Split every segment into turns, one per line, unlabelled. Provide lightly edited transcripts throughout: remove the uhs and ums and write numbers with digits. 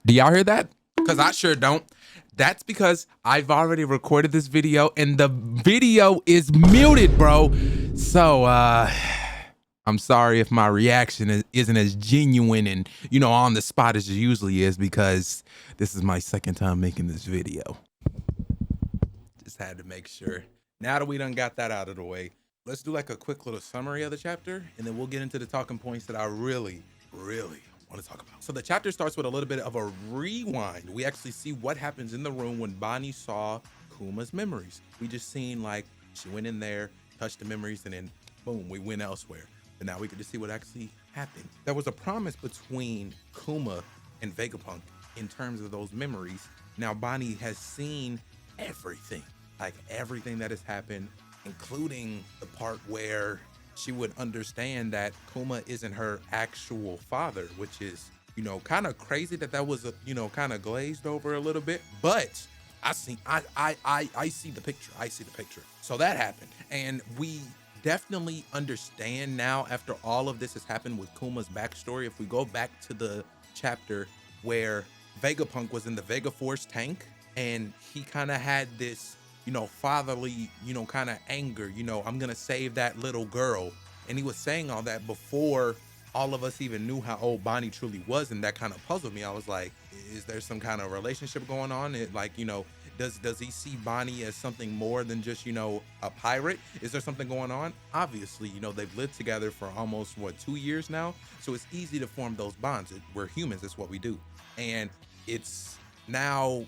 Do y'all hear that? Because I sure don't. That's because I've already recorded this video and the video is muted, bro. So, I'm sorry if my reaction isn't as genuine and, on the spot as it usually is, because this is my second time making this video. Just had to make sure. Now that we done got that out of the way, let's do like a quick little summary of the chapter, and then we'll get into the talking points that I really want to talk about. So the chapter starts with a little bit of a rewind. We actually see what happens in the room when Bonnie saw Kuma's memories. We just seen like she went in there, touched the memories, and then boom, we went elsewhere. But now we get to see what actually happened. There was a promise between Kuma and Vegapunk in terms of those memories. Now Bonnie has seen everything, like everything that has happened, including the part where she would understand that Kuma isn't her actual father, which is, kind of crazy that was, kind of glazed over a little bit. But I see the picture. I see the picture. So that happened, and we definitely understand now after all of this has happened with Kuma's backstory. If we go back to the chapter where Vegapunk was in the Vega Force tank, and he kind of had this, fatherly, kind of anger, I'm gonna save that little girl. And he was saying all that before all of us even knew how old Bonnie truly was, and that kind of puzzled me. I was like, is there some kind of relationship going on? Does he see Bonnie as something more than just, a pirate? Is there something going on? Obviously, they've lived together for almost 2 years now, so it's easy to form those bonds. We're humans, that's what we do. And it's now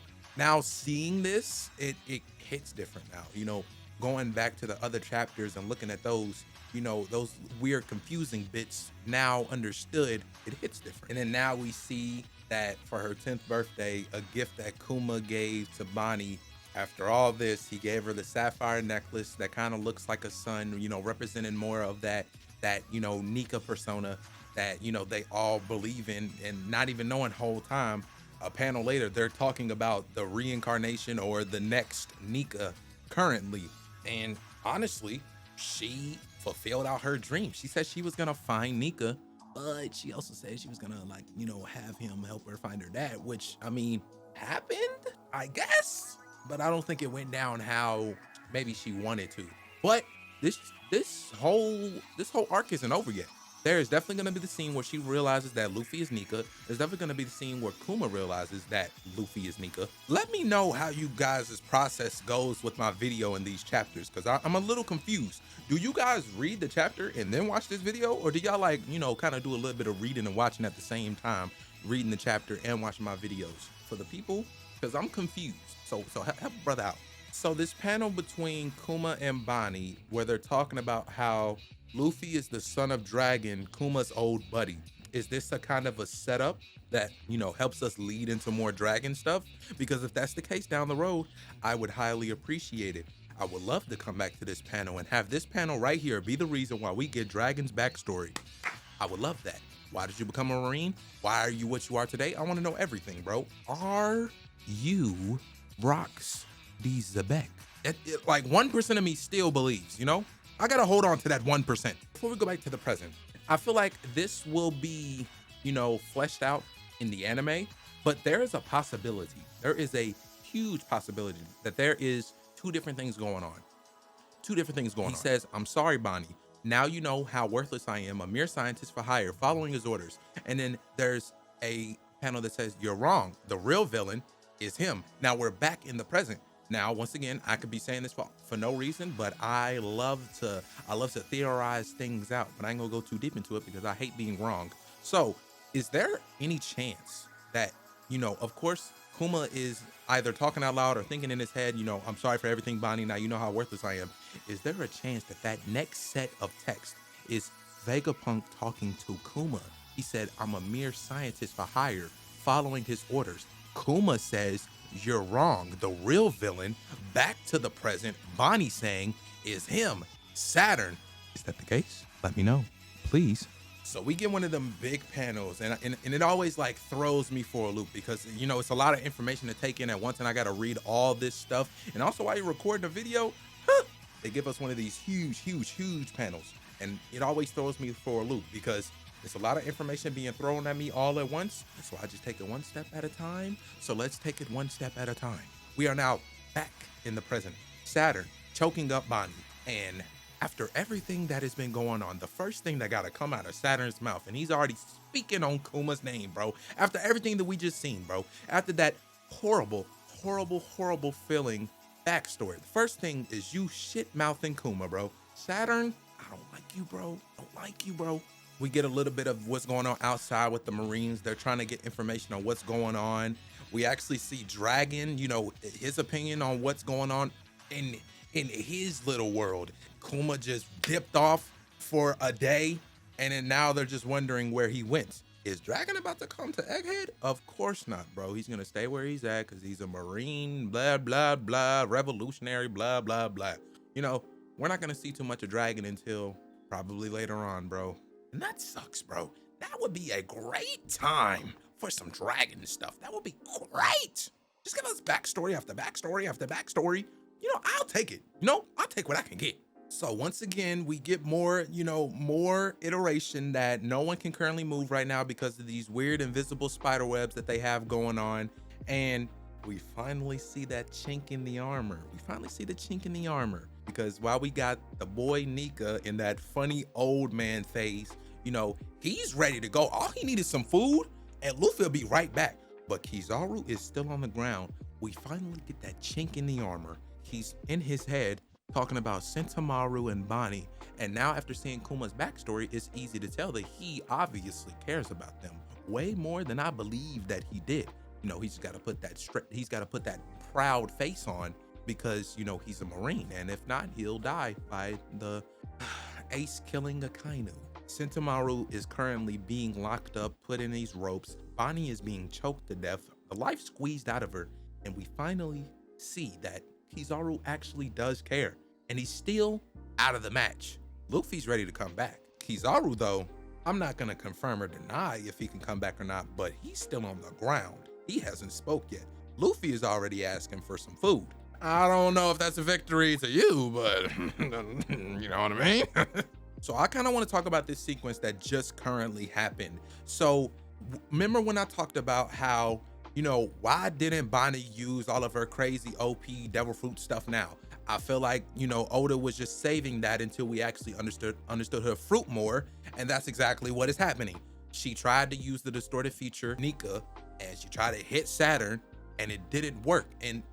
seeing this, it hits different now. Going back to the other chapters and looking at those, those weird confusing bits now understood, it hits different. And then now we see that for her 10th birthday, a gift that Kuma gave to Bonnie, after all this, he gave her the sapphire necklace that kind of looks like a sun, representing more of that Nika persona that, they all believe in, and not even knowing the whole time. A panel later, they're talking about the reincarnation or the next Nika currently. And honestly, she fulfilled out her dream. She said she was gonna find Nika, but she also said she was gonna have him help her find her dad, which happened, I guess. But I don't think it went down how maybe she wanted to. But this whole arc isn't over yet. There is definitely going to be the scene where she realizes that Luffy is Nika. There's definitely going to be the scene where Kuma realizes that Luffy is Nika. Let me know how you guys' process goes with my video in these chapters, because I'm a little confused. Do you guys read the chapter and then watch this video? Or do y'all kind of do a little bit of reading and watching at the same time, reading the chapter and watching my videos? For the people, because I'm confused. So help a brother out. So this panel between Kuma and Bonnie, where they're talking about how Luffy is the son of Dragon, Kuma's old buddy. Is this a kind of a setup that, helps us lead into more dragon stuff? Because if that's the case down the road, I would highly appreciate it. I would love to come back to this panel and have this panel right here be the reason why we get Dragon's backstory. I would love that. Why did you become a Marine? Why are you what you are today? I want to know everything, bro. Are you Rocks D. Zebek? Like 1% of me still believes, I gotta hold on to that 1%. Before we go back to the present, I feel like this will be, fleshed out in the anime, but there is a possibility. There is a huge possibility that there is two different things going on. He says, I'm sorry, Bonnie. Now you know how worthless I am, a mere scientist for hire, following his orders. And then there's a panel that says, you're wrong. The real villain is him. Now we're back in the present. Now, once again, I could be saying this for no reason, but I love to theorize things out, but I ain't gonna go too deep into it because I hate being wrong. So is there any chance that, of course, Kuma is either talking out loud or thinking in his head, I'm sorry for everything, Bonnie, now you know how worthless I am. Is there a chance that next set of text is Vegapunk talking to Kuma? He said, I'm a mere scientist for hire, following his orders. Kuma says, you're wrong. The real villain, back to the present, Bonnie saying, is him, Saturn. Is that the case? Let me know, please. So we get one of them big panels, and it always throws me for a loop because, it's a lot of information to take in at once, and I got to read all this stuff. And also while you're recording the video, they give us one of these huge panels. And it always throws me for a loop because It's a lot of information being thrown at me all at once, so I just take it one step at a time. So let's take it one step at a time. We are now back in the present. Saturn choking up Bonnie, and after everything that has been going on, the first thing that gotta come out of Saturn's mouth, and he's already speaking on Kuma's name, bro. After everything that we just seen, bro. After that horrible, horrible, horrible feeling backstory. The first thing is you shit-mouthing Kuma, bro. Saturn, I don't like you, bro. Don't like you, bro. We get a little bit of what's going on outside with the Marines. They're trying to get information on what's going on. We actually see Dragon, you know, his opinion on what's going on in his little world. Kuma just dipped off for a day, and then now they're just wondering where he went. Is Dragon about to come to Egghead? Of course not, bro. He's gonna stay where he's at because he's a Marine, blah, blah, blah, revolutionary, blah, blah, blah. You know, we're not gonna see too much of Dragon until probably later on, bro. And that sucks, bro. That would be a great time for some Dragon stuff. That would be great. Just give us backstory after backstory after backstory. You know, I'll take it. You know, I'll take what I can get. So once again, we get more, you know, more iteration that no one can currently move right now because of these weird invisible spider webs that they have going on. And we finally see that chink in the armor. We finally see the chink in the armor because while we got the boy Nika in that funny old man phase, you know, he's ready to go. All he needed some food and Luffy will be right back. But Kizaru is still on the ground. We finally get that chink in the armor. He's in his head talking about Sentomaru and Bonnie. And now after seeing Kuma's backstory, it's easy to tell that he obviously cares about them way more than I believe that he did. You know, he's got to put that proud face on because, you know, he's a Marine. And if not, he'll die by the ace killing Akainu. Sentomaru is currently being locked up, put in these ropes. Bonnie is being choked to death, the life squeezed out of her. And we finally see that Kizaru actually does care, and he's still out of the match. Luffy's ready to come back. Kizaru, though, I'm not gonna confirm or deny if he can come back or not, but he's still on the ground. He hasn't spoke yet. Luffy is already asking for some food. I don't know if that's a victory to you, but you know what I mean? So I kind of want to talk about this sequence that just currently happened. So remember when I talked about how, you know, why didn't Bonnie use all of her crazy OP devil fruit stuff now? I feel like, you know, Oda was just saving that until we actually understood her fruit more, and that's exactly what is happening. She tried to use the distorted feature Nika, and she tried to hit Saturn, and it didn't work. And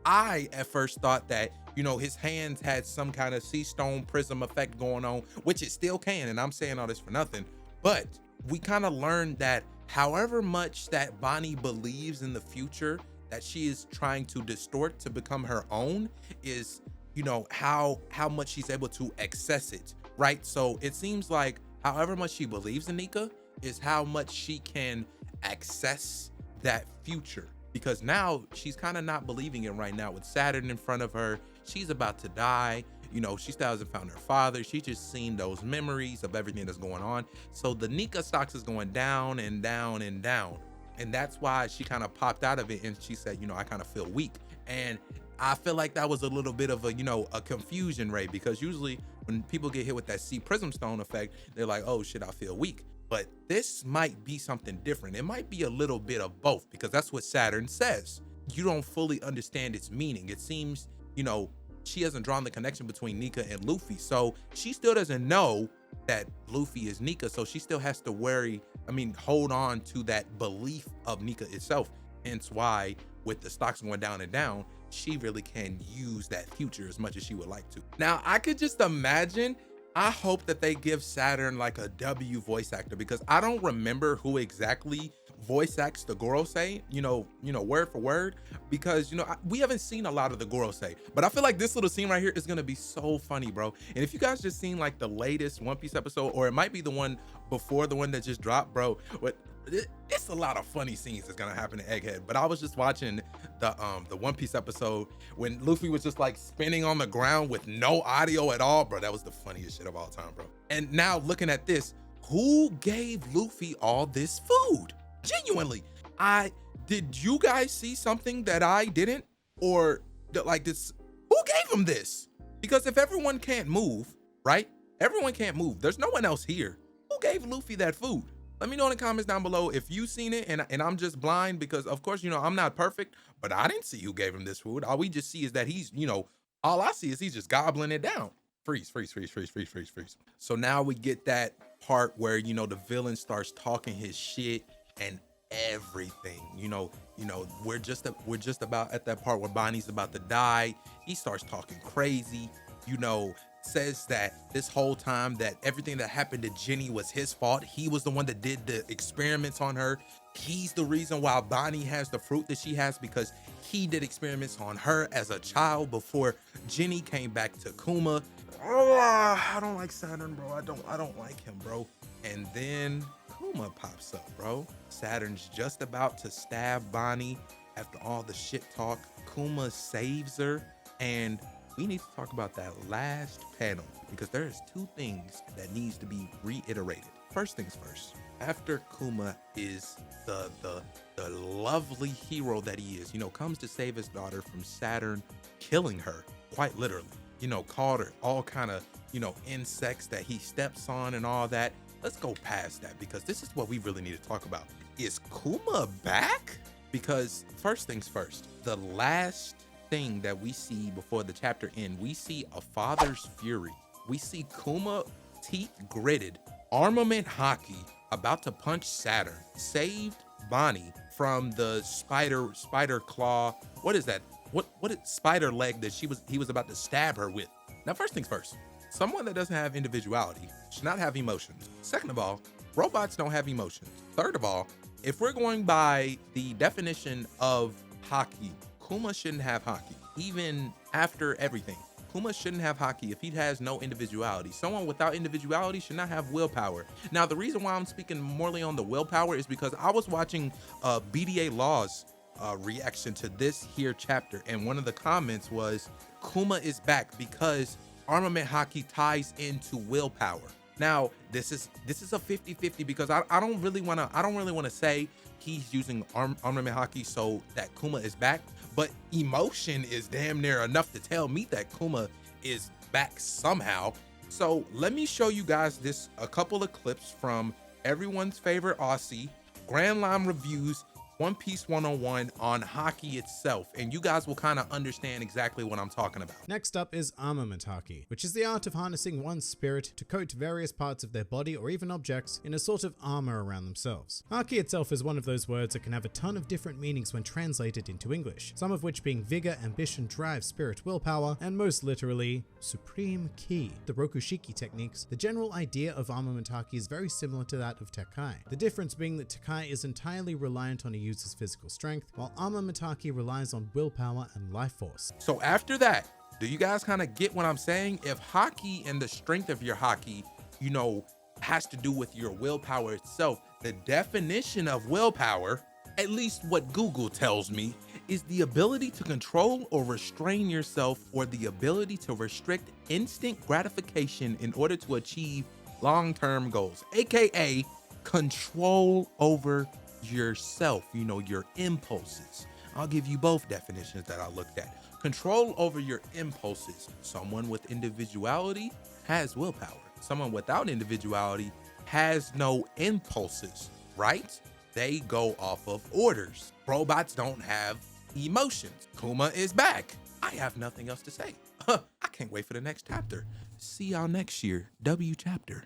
I at first thought that, you know, his hands had some kind of sea stone prism effect going on, which it still can, and I'm saying all this for nothing. But we kind of learned that however much that Bonnie believes in the future that she is trying to distort to become her own is, you know, how much she's able to access it, right? So it seems like however much she believes in Nika is how much she can access that future, because now she's kind of not believing it right now with Saturn in front of her. She's about to die. You know, she still hasn't found her father. She's just seen those memories of everything that's going on. So the Nika stocks is going down and down and down. And that's why she kind of popped out of it and she said, you know, I kind of feel weak. And I feel like that was a little bit of a, you know, a confusion, Ray, because usually when people get hit with that sea prism stone effect, they're like, oh shit, I feel weak. But this might be something different. It might be a little bit of both, because that's what Saturn says. You don't fully understand its meaning. It seems, you know, she hasn't drawn the connection between Nika and Luffy. So she still doesn't know that Luffy is Nika. So she still has to hold on to that belief of Nika itself. Hence why with the stocks going down and down, she really can use that future as much as she would like to. Now, I could just imagine, I hope that they give Saturn like a W voice actor, because I don't remember who exactly voice acts the Gorosei, you know, word for word, because, you know, we haven't seen a lot of the Gorosei, but I feel like this little scene right here is gonna be so funny, bro. And if you guys just seen like the latest One Piece episode, or it might be the one before the one that just dropped, bro, but it's a lot of funny scenes that's gonna happen in Egghead. But I was just watching the One Piece episode when Luffy was just like spinning on the ground with no audio at all, bro. That was the funniest shit of all time, bro. And now looking at this, who gave Luffy all this food? Genuinely, did you guys see something that I didn't? Or like this, who gave him this? Because if everyone can't move, right? Everyone can't move. There's no one else here. Who gave Luffy that food? Let me know in the comments down below if you seen it and I'm just blind because of course, I'm not perfect, but I didn't see who gave him this food. All we just see is that he's, all I see is he's just gobbling it down. Freeze, freeze, freeze, freeze, freeze, freeze, freeze. So now we get that part where, the villain starts talking his shit and everything, we're just about at that part where Bonnie's about to die. He starts talking crazy, says that this whole time that everything that happened to Jenny was his fault. He was the one that did the experiments on her. He's the reason why Bonnie has the fruit that she has, because he did experiments on her as a child before Jenny came back to Kuma. I don't like Saturn, bro. I don't like him, bro. And then Kuma pops up, bro. Saturn's just about to stab Bonnie. After all the shit talk, Kuma saves her, and we need to talk about that last panel because there's two things that needs to be reiterated. First things first, after Kuma is the lovely hero that he is, comes to save his daughter from Saturn killing her, quite literally, called her all kind of, insects that he steps on and all that. Let's go past that because this is what we really need to talk about. Is Kuma back? Because first things first, the last thing that we see before the chapter end, we see a father's fury. We see Kuma, teeth gritted, armament hockey, about to punch Saturn, saved Bonnie from the spider claw. What is that? What is spider leg that he was about to stab her with? Now, first things first, someone that doesn't have individuality should not have emotions. Second of all, robots don't have emotions. Third of all, if we're going by the definition of hockey, Kuma shouldn't have hockey. Even after everything, Kuma shouldn't have hockey if he has no individuality. Someone without individuality should not have willpower. Now, the reason why I'm speaking morely on the willpower is because I was watching BDA Law's reaction to this here chapter, and one of the comments was Kuma is back because armament hockey ties into willpower. Now, this is a 50-50 because I don't really want to say he's using armament hockey so that Kuma is back, but emotion is damn near enough to tell me that Kuma is back somehow. So let me show you guys a couple of clips from everyone's favorite Aussie, Grand Line Reviews, One Piece 101 on hockey itself, and you guys will kind of understand exactly what I'm talking about.
Next up is armament hockey, which is the art of harnessing one's spirit to coat various parts of their body or even objects in a sort of armor around themselves. Hockey itself is one of those words that can have a ton of different meanings when translated into English, some of which being vigor, ambition, drive, spirit, willpower, and most literally, supreme ki. The Rokushiki techniques, the general idea of armament hockey is very similar to that of Tekai. The difference being that Tekai is entirely reliant on a user's physical strength, while armament hockey relies on willpower and life force.
So after that, do you guys kind of get what I'm saying? If hockey and the strength of your hockey, has to do with your willpower itself, the definition of willpower, at least what Google tells me, is the ability to control or restrain yourself, or the ability to restrict instant gratification in order to achieve long-term goals, aka control over yourself, your impulses. I'll give you both definitions that I looked at. Control over your impulses. Someone with individuality has willpower. Someone without individuality has no impulses, right? They go off of orders. Robots don't have emotions. Kuma is back. I have nothing else to say. I can't wait for the next chapter. See y'all next year. W chapter.